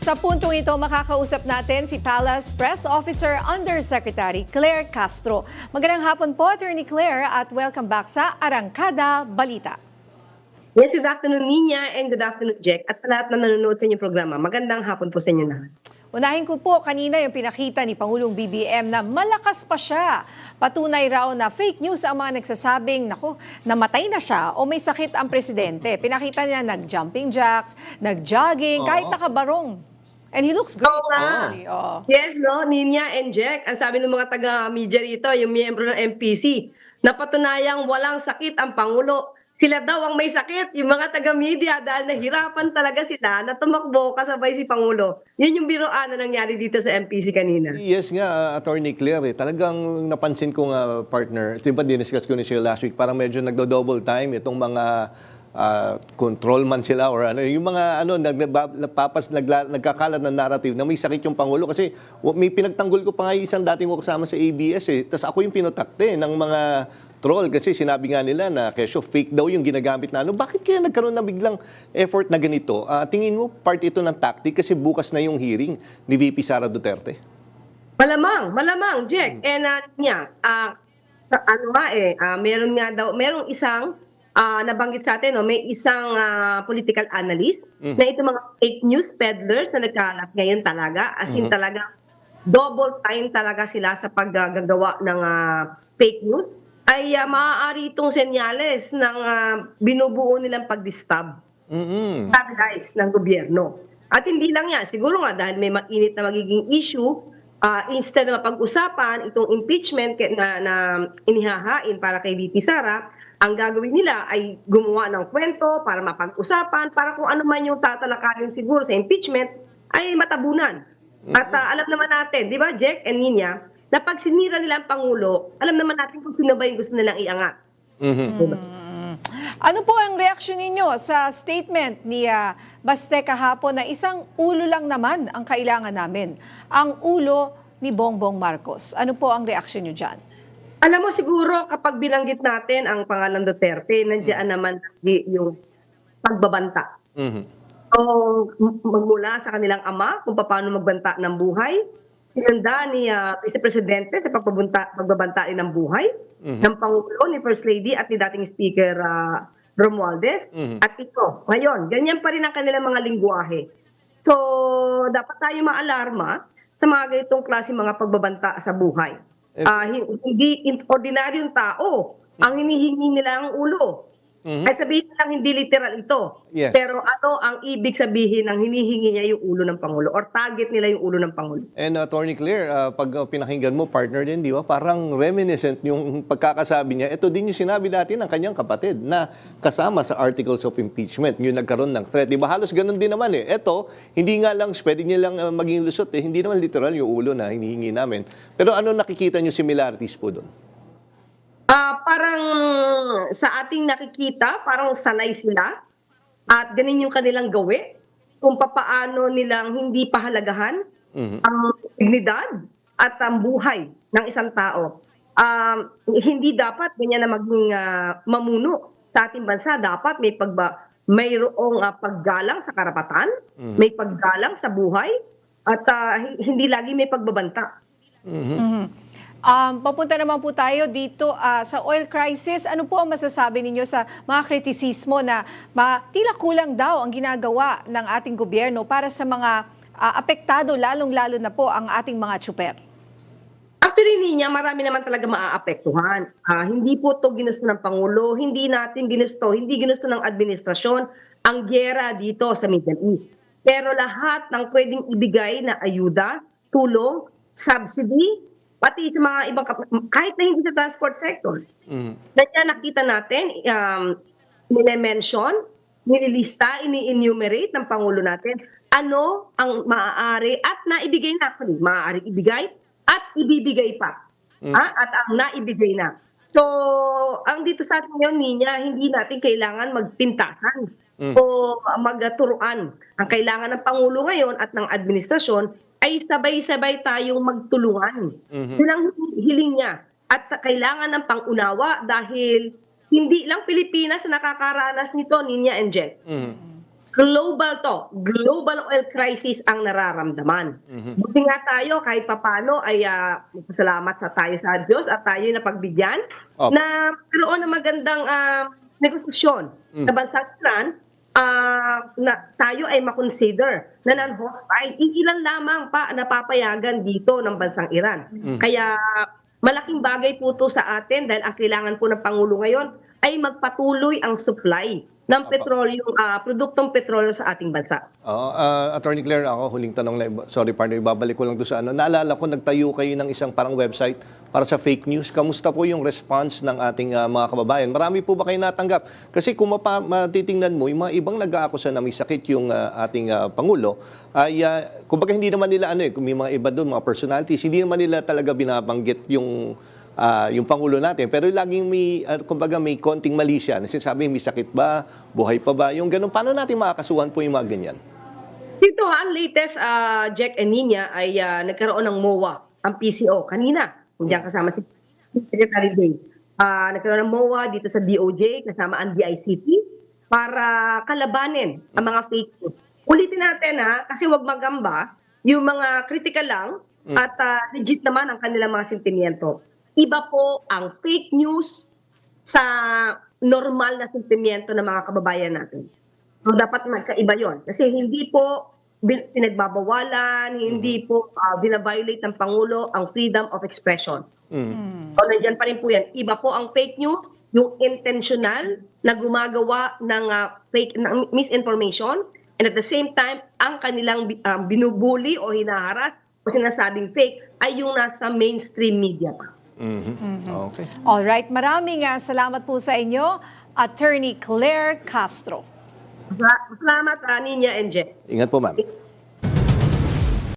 Sa puntong ito, makakausap natin si Palace Press Officer Undersecretary Claire Castro. Magandang hapon po, Attorney Claire, at welcome back sa Arangkada Balita. Yes, good afternoon, Nina, and good afternoon, Jack. At sa lahat na nanonood sa inyong programa, magandang hapon po sa inyo lahat. Unahin ko po kanina yung pinakita ni Pangulong BBM na malakas pa siya. Patunay raw na fake news ang mga nagsasabing, naku, namatay na siya o may sakit ang presidente. Pinakita niya nag-jumping jacks, nag-jogging, kahit nakabarong. And he looks great, actually. Oh. Yes, no, Nina and Jack, ang sabi ng mga taga-media rito, yung miyembro ng MPC, napatunayang walang sakit ang Pangulo. Sila daw ang may sakit, yung mga taga-media, dahil nahirapan talaga sila na tumakbo kasabay si Pangulo. Yun yung biroan na nangyari dito sa MPC kanina. Yes nga, Attorney Claire. Talagang napansin ko nga, partner, di ba diniscuss ko ni siya last week, parang medyo nagdo-double time itong mga control man sila or ano, yung mga nagkakalat ng narrative na may sakit yung Pangulo kasi may pinagtanggol ko pa nga isang dating ko kasama sa ABS Tapos ako yung pinotakte ng mga troll kasi sinabi nga nila na kesyo fake daw yung ginagamit na ano. Bakit kaya nagkaroon na biglang effort na ganito? Tingin mo part ito ng tactic kasi bukas na yung hearing ni VP Sara Duterte? Malamang, Jack. And merong isang nabanggit sa atin, no, may isang political analyst na ito mga fake news peddlers na nagkalat ngayon talaga. As in talaga, double time talaga sila sa paggagawa ng fake news. Ay maaari itong senyales ng binubuo nilang pag-disturb guys ng gobyerno. At hindi lang yan, siguro nga dahil may mainit na magiging issue, instead na mapag-usapan itong impeachment na inihahain para kay VP Sara, ang gagawin nila ay gumawa ng kwento para mapag-usapan, para kung ano man yung tatalakayin siguro sa impeachment, ay matabunan. At alam naman natin, di ba, Jack and Nina, na pag sinira nila ang Pangulo, alam naman natin kung sino ba yung gusto nilang iangat. Diba? Ano po ang reaksyon ninyo sa statement ni Baste kahapon na isang ulo lang naman ang kailangan namin, ang ulo ni Bongbong Marcos? Ano po ang reaksyon nyo dyan? Alam mo siguro kapag binanggit natin ang pangalan Duterte, nandiyan naman yung pagbabanta. So, magmula sa kanilang ama kung paano magbanta ng buhay, sinanda ni Vice Presidente sa pagbabanta rin ng buhay ng Pangulo, ni First Lady at ni dating Speaker Romualdez. At ito, ngayon, ganyan pa rin ang kanilang mga lingwahe. So, dapat tayo maalarma sa mga ganitong klase mga pagbabanta sa buhay. Hindi ordinaryong tao ang hinihingi nila ang ulo. Ay sabihin lang hindi literal ito. Yes. Pero ano ang ibig sabihin ng hinihingi niya yung ulo ng Pangulo or target nila yung ulo ng Pangulo? And Attorney Claire, pag pinakinggan mo, partner din, di ba? Parang reminiscent yung pagkakasabi niya. Ito din yung sinabi natin ng kanyang kapatid na kasama sa articles of impeachment. Yung nagkaroon ng threat. Di ba? Halos ganun din naman eh. Ito, hindi nga lang, pwede niya lang maging lusot eh. Hindi naman literal yung ulo na hinihingi namin. Pero ano nakikita niyo similarities po doon? Parang sa ating nakikita, parang sanay sila at ganun yung kanilang gawi kung papaano nilang hindi pahalagahan ang dignidad at ang buhay ng isang tao. Hindi dapat ganyan na maging mamuno sa ating bansa. Dapat mayroong paggalang sa karapatan, may paggalang sa buhay, at hindi lagi may pagbabanta. Papunta naman po tayo dito sa oil crisis. Ano po ang masasabi ninyo sa mga kritisismo na tila kulang daw ang ginagawa ng ating gobyerno para sa mga apektado, lalong-lalo na po ang ating mga tsuper? Actually, Nina, marami naman talaga maaapektuhan. Hindi po ito ginusto ng Pangulo, hindi ginusto ng administrasyon ang gyera dito sa Middle East. Pero lahat ng pwedeng ibigay na ayuda, tulong, subsidy, pati sa mga ibang, kahit na hindi sa transport sector. Kaya nakita natin, nile-mention, nililista, ini-enumerate ng Pangulo natin, ano ang maaari at naibigay na. Maaari ibigay at ibibigay pa. At ang naibigay na. So, ang dito sa atin ngayon, Nina, hindi natin kailangan magpintasan o magturuan. Ang kailangan ng Pangulo ngayon at ng administrasyon ay sabay-sabay tayong magtulungan. Yun ang hiling niya. At kailangan ng pangunawa dahil hindi lang Pilipinas na nakakaranas nito, Nina and Jet. global oil crisis ang nararamdaman. Buti nga tayo kahit papano ay salamat sa tayo sa Diyos at tayo napagbigyan Opo. na magkaroon ng magandang negosasyon sa bansang Iran, na tayo ay makonsider na non-hostile. Ilan lamang pa napapayagan dito ng bansang Iran. Kaya malaking bagay po to sa atin dahil ang kailangan po ng Pangulo ngayon ay magpatuloy ang supply ng petroleum, produktong petrolyo sa ating bansa. Attorney Claire, ako huling tanong lang, sorry partner, ibabalik ko lang doon sa ano. Naalala ko, nagtayo kayo ng isang parang website para sa fake news. Kamusta po yung response ng ating mga kababayan? Marami po ba kayo natanggap? Kasi kung matitingnan mo, yung mga ibang nag-aakusa na may sakit yung ating Pangulo, ay kumbaga hindi naman nila, kung may mga iba doon, mga personalities, hindi naman nila talaga binabanggit yung Pangulo natin. Pero laging may, kumbaga may konting mali siya. Sinasabi, may sakit ba? Buhay pa ba? Yung ganun. Paano natin makakasuhan po yung mga ganyan? Dito ang latest, Jack and Nina, ay nagkaroon ng MOA, ang PCO, kanina. Diyan kasama si Secretary Day. Nagkaroon ng MOA dito sa DOJ, kasama ang DICT, para kalabanin ang mga fake news. Ulitin natin kasi wag magamba, yung mga critical lang at legit naman ang kanilang mga sentimiento. Iba po ang fake news sa normal na sentimiento ng mga kababayan natin. So dapat magkaiba yon. Kasi hindi po pinagbabawalan, hindi po binaviolate ng Pangulo ang freedom of expression. So nandiyan pa rin po yan. Iba po ang fake news, yung intentional na gumagawa ng ng misinformation, and at the same time, ang kanilang binubuli o hinaharas o sinasabing fake ay yung nasa mainstream media pa. Okay. Alright, maraming salamat po sa inyo, Attorney Claire Castro. Salamat, Nina and Jen. Ingat po, ma'am.